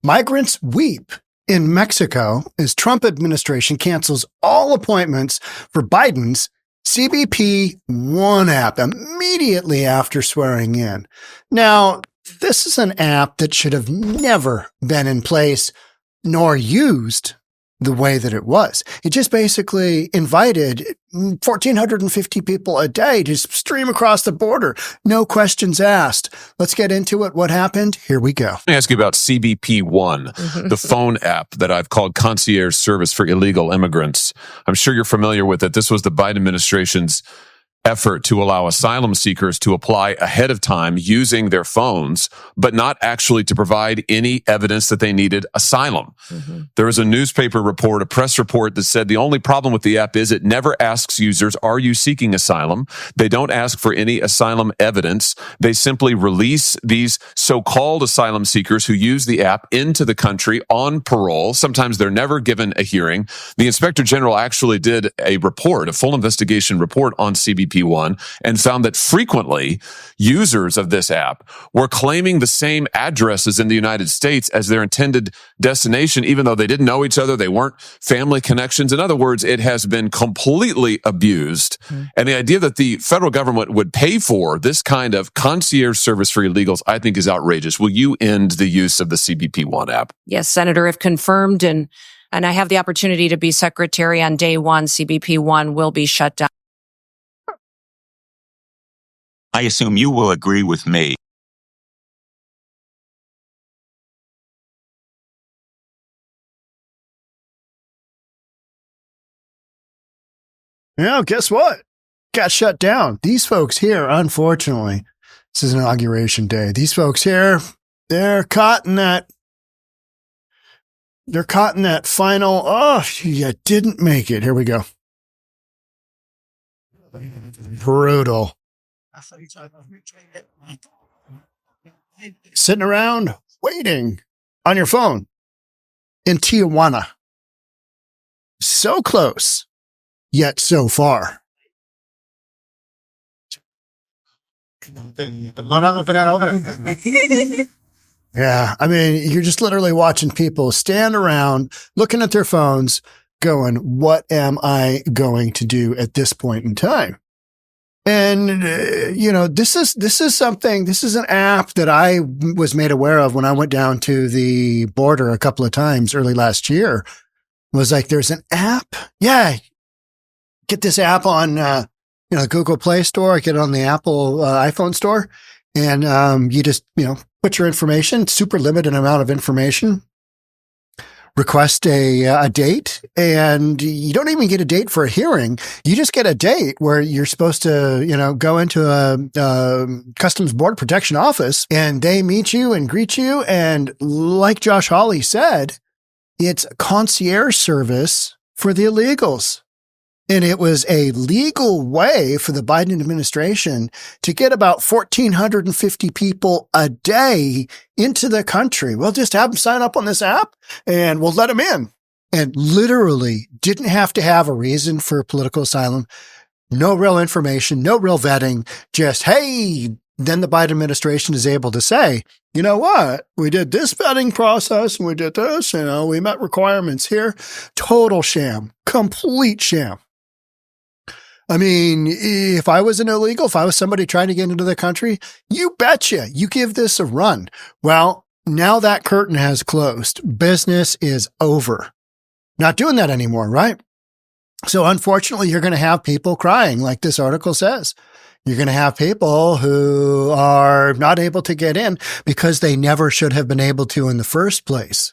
Migrants weep in Mexico as Trump administration cancels all appointments for Biden's CBP One app immediately after swearing in. Now, this is an app that should have never been in place nor used the way that it was. It just basically invited 1,450 people a day to stream across the border. No questions asked. Let's get into it. What happened? Here we go. Let me ask you about CBP One, the phone app that I've called concierge service for illegal immigrants. I'm sure you're familiar with it. This was the Biden administration's effort to allow asylum seekers to apply ahead of time using their phones, but not actually to provide any evidence that they needed asylum. There was a newspaper report, a press report that said the only problem with the app is it never asks users, are you seeking asylum? They don't ask for any asylum evidence. They simply release these so-called asylum seekers who use the app into the country on parole. Sometimes they're never given a hearing. The Inspector General actually did a report, a full investigation report on CBP One, and found that frequently users of this app were claiming the same addresses in the United States as their intended destination, even though they didn't know each other, they weren't family connections. In other words, it has been completely abused. And the idea that the federal government would pay for this kind of concierge service for illegals, I think is outrageous. Will you end the use of the CBP One app? Yes, Senator, if confirmed, and I have the opportunity to be secretary on day one, CBP One will be shut down. I assume you will agree with me. Yeah, guess what? Got shut down. These folks here, unfortunately, this is Inauguration Day. These folks here, they're caught in that final, oh, you didn't make it. Here we go. Brutal. Sitting around waiting on your phone in Tijuana. So close, yet so far. Yeah, I mean, you're just literally watching people stand around looking at their phones going, what am I going to do at this point in time? And, this is an app that I was made aware of when I went down to the border a couple of times early last year. It was like, there's an app. Yeah. Get this app on, Google Play Store, get it on the Apple iPhone store. And, you just, put your information, super limited amount of information. Request a date, and you don't even get a date for a hearing. You just get a date where you're supposed to, go into a Customs Border Protection office, and they meet you and greet you. And like Josh Hawley said, it's a concierge service for the illegals. And it was a legal way for the Biden administration to get about 1,450 people a day into the country. We'll just have them sign up on this app and we'll let them in. And literally didn't have to have a reason for political asylum. No real information, no real vetting. Just, hey, then the Biden administration is able to say, you know what? We did this vetting process and we did this, we met requirements here. Total sham, complete sham. I mean, if I was an illegal, if I was somebody trying to get into the country, you betcha you give this a run. Well, now that curtain has closed. Business is over. Not doing that anymore, right? So unfortunately, you're going to have people crying, like this article says. You're going to have people who are not able to get in because they never should have been able to in the first place.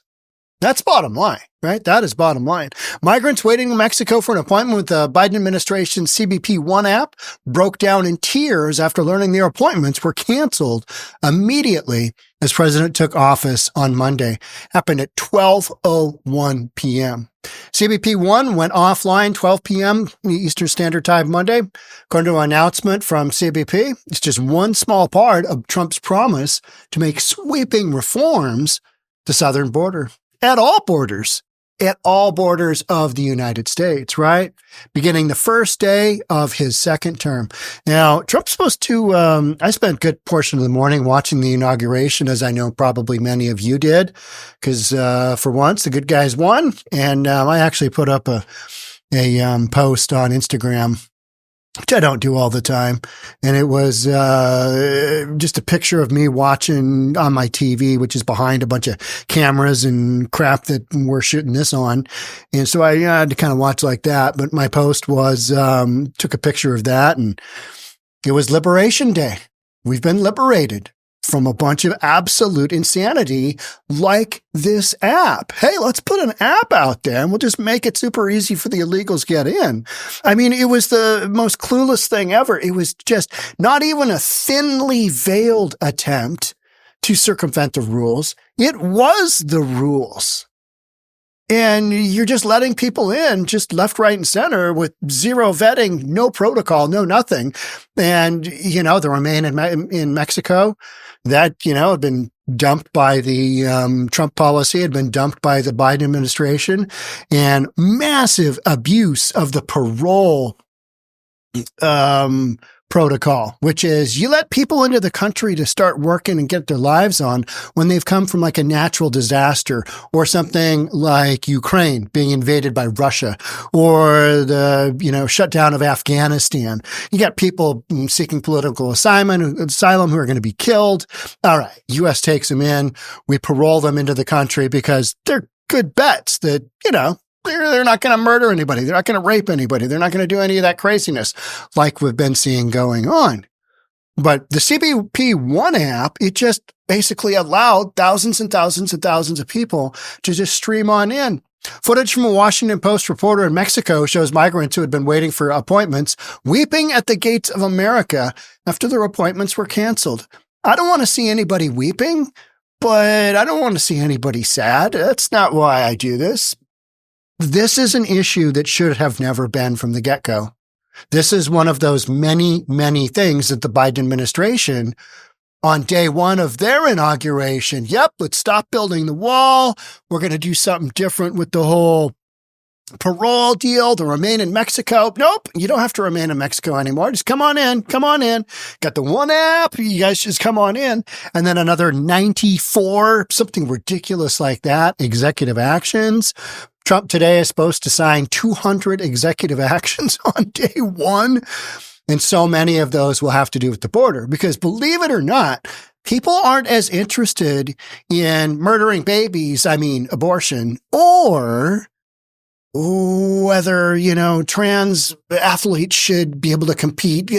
That's bottom line, right? That is bottom line. Migrants waiting in Mexico for an appointment with the Biden administration's CBP One app broke down in tears after learning their appointments were canceled immediately as President took office on Monday. Happened at 12:01 p.m. CBP One went offline 12 p.m. Eastern Standard Time Monday. According to an announcement from CBP, it's just one small part of Trump's promise to make sweeping reforms to the southern border. At all borders. at all borders of the United States, right? Beginning the first day of his second term. Now, Trump's supposed to, I spent a good portion of the morning watching the inauguration, as I know probably many of you did, because for once, the good guys won. And I actually put up a post on Instagram, which I don't do all the time. And it was just a picture of me watching on my TV, which is behind a bunch of cameras and crap that we're shooting this on. And so I had to kind of watch like that. But my post was, took a picture of that, and it was Liberation Day. We've been liberated from a bunch of absolute insanity like this app. Hey, let's put an app out there and we'll just make it super easy for the illegals to get in. I mean, it was the most clueless thing ever. It was just not even a thinly veiled attempt to circumvent the rules. It was the rules. And you're just letting people in, just left, right, and center with zero vetting, no protocol, no nothing. And, the Remain in Mexico, that, had been dumped by the Trump policy, had been dumped by the Biden administration, and massive abuse of the parole protocol, which is you let people into the country to start working and get their lives on when they've come from like a natural disaster or something like Ukraine being invaded by Russia or the, shutdown of Afghanistan. You got people seeking political asylum who are going to be killed. All right. U.S. takes them in. We parole them into the country because they're good bets that, they're not going to murder anybody. They're not going to rape anybody. They're not going to do any of that craziness like we've been seeing going on. But the CBP One app, it just basically allowed thousands and thousands and thousands of people to just stream on in. Footage from a Washington Post reporter in Mexico shows migrants who had been waiting for appointments weeping at the gates of America after their appointments were canceled. I don't want to see anybody weeping, but I don't want to see anybody sad. That's not why I do this. This is an issue that should have never been from the get-go. This is one of those many, many things that the Biden administration, on day one of their inauguration, let's stop building the wall. We're going to do something different with the whole parole deal, the Remain in Mexico. Nope, you don't have to remain in Mexico anymore. Just come on in. Got the One app. You guys just come on in. And then another 94, something ridiculous like that, executive actions. Trump today is supposed to sign 200 executive actions on day one. And so many of those will have to do with the border because, believe it or not, people aren't as interested in murdering babies, abortion, or whether, trans athletes should be able to compete,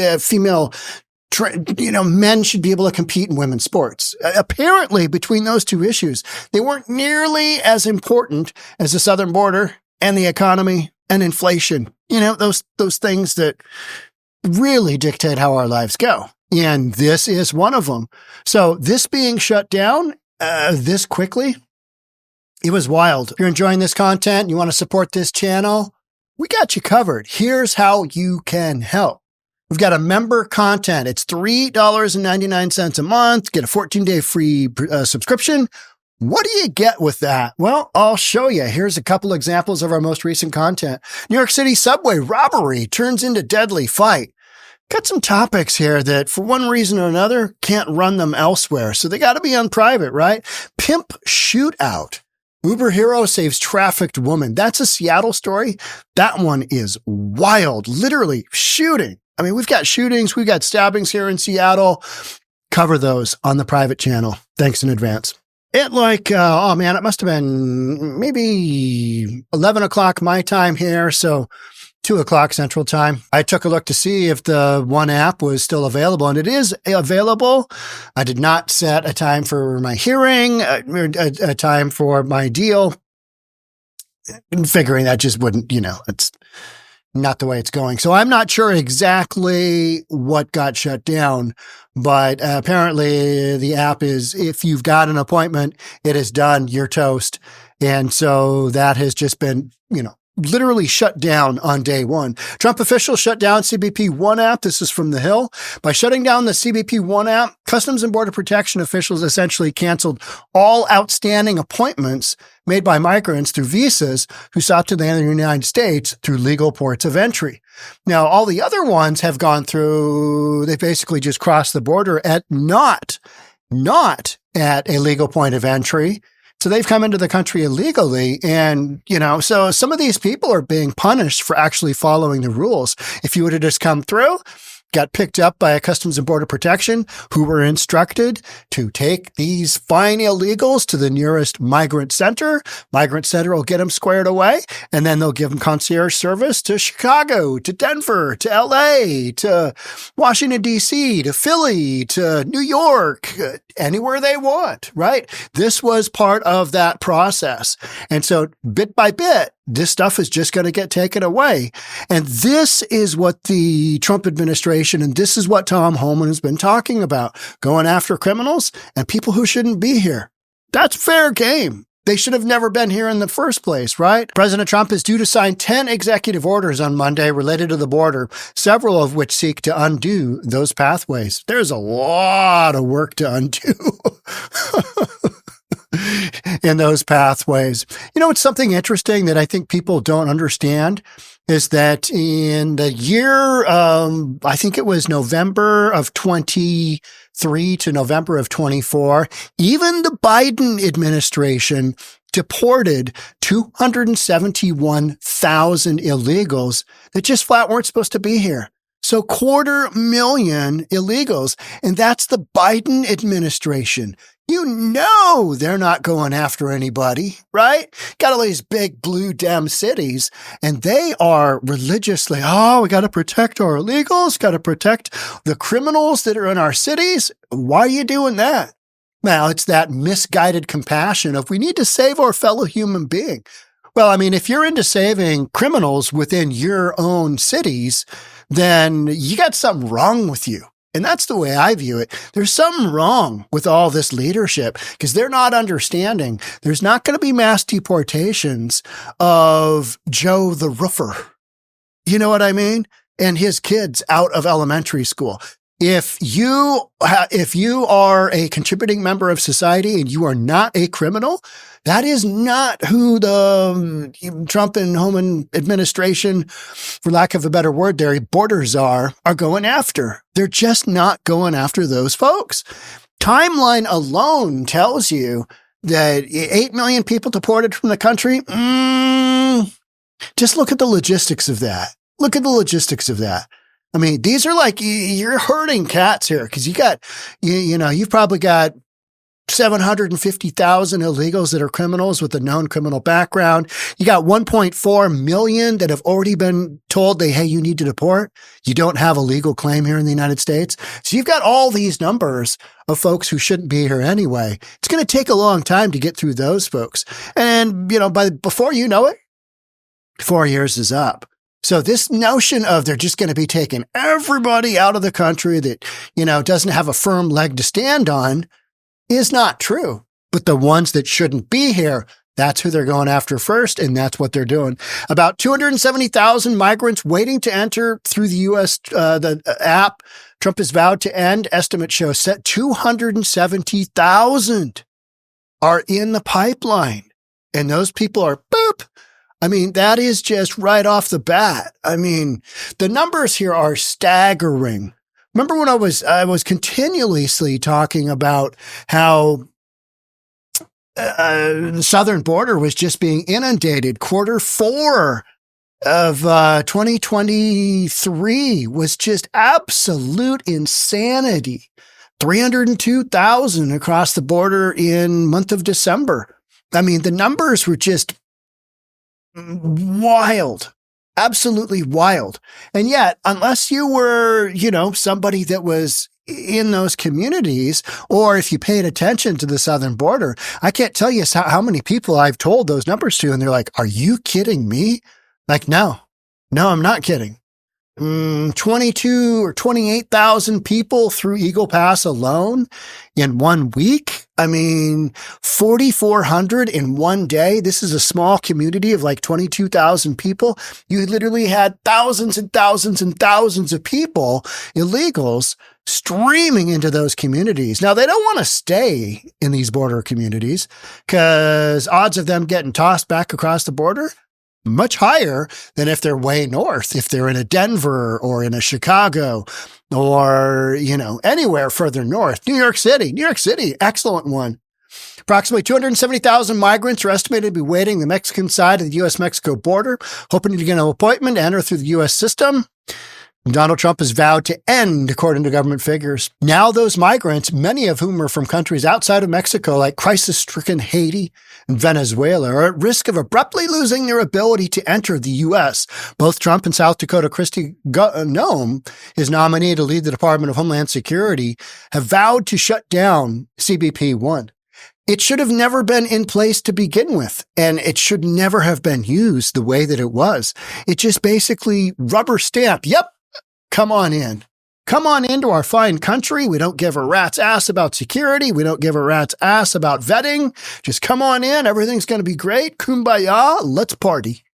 men should be able to compete in women's sports. Apparently, between those two issues, they weren't nearly as important as the southern border and the economy and inflation. Those things that really dictate how our lives go. And this is one of them. So this being shut down this quickly, it was wild. If you're enjoying this content, you want to support this channel, we got you covered. Here's how you can help. We've got a member content. It's $3.99 a month. Get a 14-day free subscription. What do you get with that? Well, I'll show you. Here's a couple examples of our most recent content. New York City subway robbery turns into deadly fight. Got some topics here that, for one reason or another, can't run them elsewhere. So they got to be on private, right? Pimp shootout. Uber hero saves trafficked woman. That's a Seattle story. That one is wild. Literally shooting. We've got shootings, we've got stabbings here in Seattle. Cover those on the private channel. Thanks in advance. It must have been maybe 11 o'clock my time here, so 2 o'clock Central Time. I took a look to see if the One app was still available, and it is available. I did not set a time for my hearing, a time for my deal, figuring that just wouldn't, it's not the way it's going. So I'm not sure exactly what got shut down, but apparently the app is, if you've got an appointment, it is done, you're toast. And so that has just been, literally shut down on day one. Trump officials shut down CBP One app. This is from The Hill. By shutting down the CBP One app, Customs and Border Protection officials essentially canceled all outstanding appointments made by migrants through visas who sought to land in the United States through legal ports of entry. Now, all the other ones have gone through, they basically just crossed the border at not at a legal point of entry. So they've come into the country illegally. And, so some of these people are being punished for actually following the rules. If you would have just come through, got picked up by a Customs and Border Protection who were instructed to take these fine illegals to the nearest migrant center. Migrant center will get them squared away, and then they'll give them concierge service to Chicago, to Denver, to LA, to Washington, D.C., to Philly, to New York, anywhere they want, right? This was part of that process. And so bit by bit, this stuff is just going to get taken away. And this is what the Trump administration, and this is what Tom Homan has been talking about, going after criminals and people who shouldn't be here. That's fair game. They should have never been here in the first place, right? President Trump is due to sign 10 executive orders on Monday related to the border, several of which seek to undo those pathways. There's a lot of work to undo. In those pathways. It's something interesting that I think people don't understand is that in the year, I think it was November of 23 to November of 24, even the Biden administration deported 271,000 illegals that just flat weren't supposed to be here. So 250,000 illegals. And that's the Biden administration. They're not going after anybody, right? Got all these big blue Dem cities, and they are religiously, we got to protect our illegals, got to protect the criminals that are in our cities. Why are you doing that? Well, it's that misguided compassion of we need to save our fellow human being. Well, if you're into saving criminals within your own cities, then you got something wrong with you. And that's the way I view it. There's something wrong with all this leadership because they're not understanding. There's not going to be mass deportations of Joe the roofer. You know what I mean? And his kids out of elementary school. If you are a contributing member of society and you are not a criminal, that is not who the Trump and Homan administration, for lack of a better word there, borders are going after. They're just not going after those folks. Timeline alone tells you that 8 million people deported from the country. Just look at the logistics of that. Look at the logistics of that. These are like, you're herding cats here because you've probably got 750,000 illegals that are criminals with a known criminal background. You got 1.4 million that have already been told you need to deport. You don't have a legal claim here in the United States. So you've got all these numbers of folks who shouldn't be here anyway. It's going to take a long time to get through those folks. And, before you know it, 4 years is up. So this notion of they're just going to be taking everybody out of the country that, doesn't have a firm leg to stand on is not true. But the ones that shouldn't be here, that's who they're going after first, and that's what they're doing. About 270,000 migrants waiting to enter through the U.S. The app Trump has vowed to end. Estimates show set 270,000 are in the pipeline, and those people are boop. That is just right off the bat. The numbers here are staggering. Remember when I was continuously talking about how the southern border was just being inundated. Q4 of 2023 was just absolute insanity. 302,000 across the border in month of December. The numbers were just wild, absolutely wild. And yet, unless you were, somebody that was in those communities, or if you paid attention to the southern border, I can't tell you how many people I've told those numbers to, and they're like, are you kidding me? No, I'm not kidding. 22 or 28,000 people through Eagle Pass alone in 1 week. I mean, 4,400 in one day. This is a small community of like 22,000 people. You literally had thousands and thousands and thousands of people, illegals, streaming into those communities. Now, they don't want to stay in these border communities because odds of them getting tossed back across the border much higher than if they're way north, if they're in a Denver or in a Chicago or, anywhere further north. New York City, excellent one. Approximately 270,000 migrants are estimated to be waiting the Mexican side of the U.S.-Mexico border, hoping to get an appointment to enter through the U.S. system. Donald Trump has vowed to end, according to government figures. Now those migrants, many of whom are from countries outside of Mexico, like crisis-stricken Haiti and Venezuela, are at risk of abruptly losing their ability to enter the U.S. Both Trump and South Dakota Kristi Noem, his nominee to lead the Department of Homeland Security, have vowed to shut down CBP One. It should have never been in place to begin with, and it should never have been used the way that it was. It just basically rubber stamp, yep, come on in. Come on into our fine country. We don't give a rat's ass about security. We don't give a rat's ass about vetting. Just come on in. Everything's going to be great. Kumbaya. Let's party.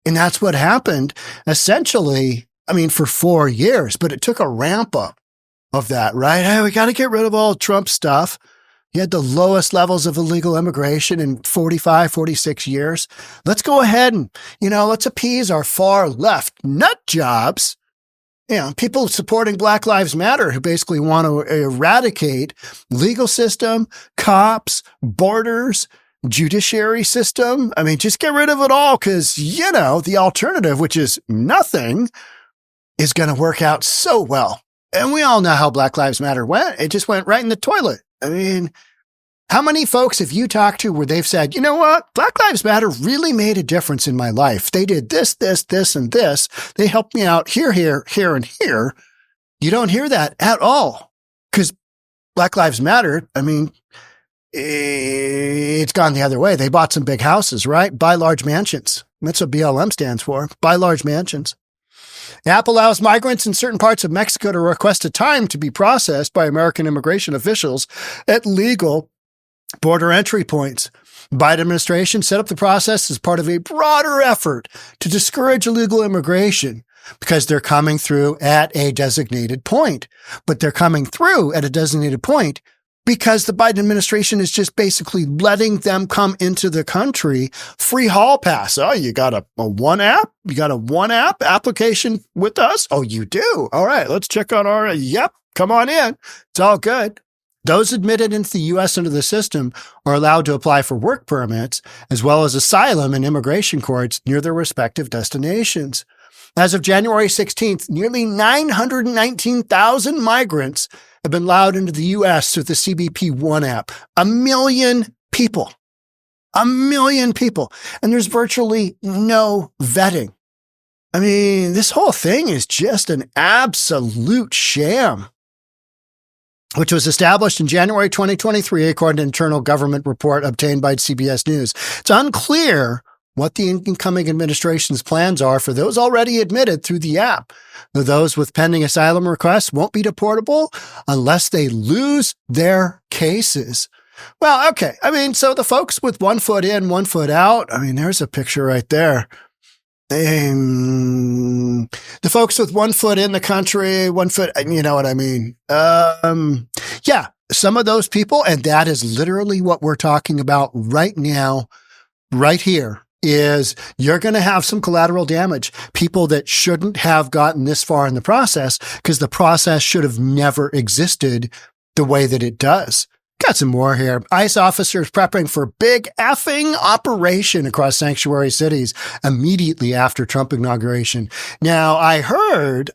And that's what happened essentially, for 4 years, but it took a ramp up of that, right? Hey, we got to get rid of all Trump stuff. You had the lowest levels of illegal immigration in 45, 46 years. Let's go ahead and, let's appease our far left nut jobs. People supporting Black Lives Matter who basically want to eradicate legal system, cops, borders, judiciary system. Just get rid of it all because, the alternative, which is nothing, is going to work out so well. And we all know how Black Lives Matter went. It just went right in the toilet. How many folks have you talked to where they've said, you know what? Black Lives Matter really made a difference in my life. They did this, this, this, and this. They helped me out here, and here. You don't hear that at all because Black Lives Matter, it's gone the other way. They bought some big houses, right? Buy large mansions. That's what BLM stands for. Buy large mansions. The app allows migrants in certain parts of Mexico to request a time to be processed by American immigration officials at legal border entry points. The Biden administration set up the process as part of a broader effort to discourage illegal immigration because they're coming through at a designated point. But they're coming through at a designated point because the Biden administration is just basically letting them come into the country free hall pass. Oh, you got a one app? You got a one app application with us? Oh, you do? All right, let's check on yep, come on in. It's all good. Those admitted into the U.S. under the system are allowed to apply for work permits as well as asylum in immigration courts near their respective destinations. As of January 16th, nearly 919,000 migrants have been allowed into the U.S. through the CBP One app. 1 million people. 1 million people. And there's virtually no vetting. This whole thing is just an absolute sham, which was established in January 2023, according to an internal government report obtained by CBS News. It's unclear what the incoming administration's plans are for those already admitted through the app. Those with pending asylum requests won't be deportable unless they lose their cases. Well, okay. So the folks with 1 foot in, 1 foot out, there's a picture right there. The folks with 1 foot in the country, 1 foot, you know what I mean? Yeah, some of those people, and that is literally what we're talking about right now, right here, is you're going to have some collateral damage. People that shouldn't have gotten this far in the process because the process should have never existed the way that it does. Got some more here. ICE officers prepping for big effing operation across sanctuary cities immediately after Trump inauguration. Now, I heard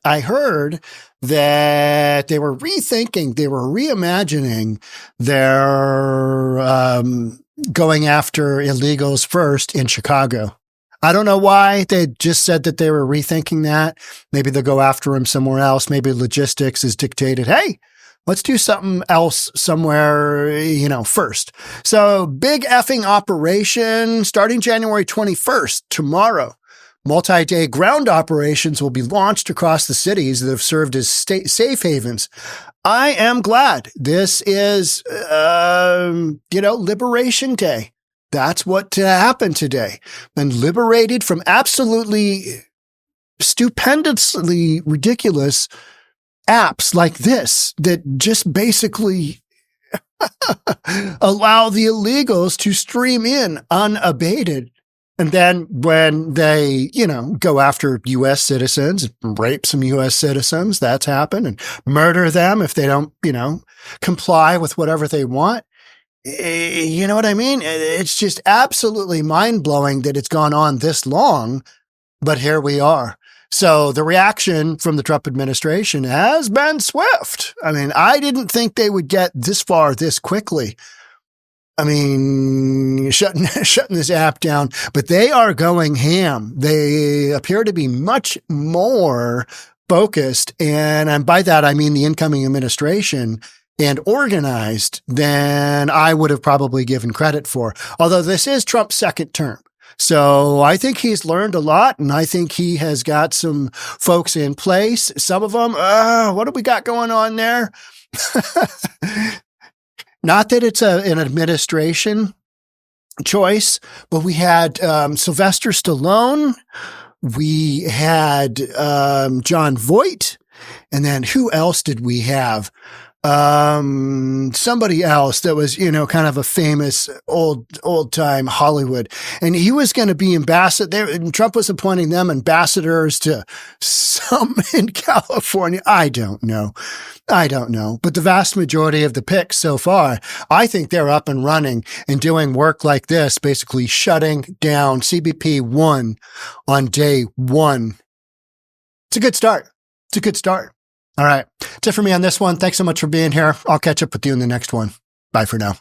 that they were rethinking, they were reimagining their going after illegals first in Chicago. I don't know why. They just said that they were rethinking that. Maybe they'll go after him somewhere else. Maybe logistics is dictated. Hey, let's do something else somewhere, first. So big effing operation starting January 21st, tomorrow. Multi-day ground operations will be launched across the cities that have served as state safe havens. I am glad this is, Liberation Day. That's what happened today. Been liberated from absolutely stupendously ridiculous apps like this that just basically allow the illegals to stream in unabated. And then when they, go after U.S. citizens, rape some U.S. citizens, that's happened, and murder them if they don't, comply with whatever they want. You know what I mean? It's just absolutely mind-blowing that it's gone on this long, but here we are. So the reaction from the Trump administration has been swift. I mean, I didn't think they would get this far this quickly. I mean, shutting this app down, but they are going ham. They appear to be much more focused, and by that I mean the incoming administration, and organized than I would have probably given credit for. Although this is Trump's second term. So I think he's learned a lot, and I think he has got some folks in place. Some of them, what do we got going on there? Not that it's an administration choice, but we had Sylvester Stallone, we had John Voight, and then who else did we have? Somebody else that was, kind of a famous old time Hollywood, and he was going to be ambassador. Trump was appointing them ambassadors to some in California. I don't know, but the vast majority of the picks so far, I think they're up and running and doing work like this, basically shutting down CBP One on day one. It's a good start. All right. That's it for me on this one. Thanks so much for being here. I'll catch up with you in the next one. Bye for now.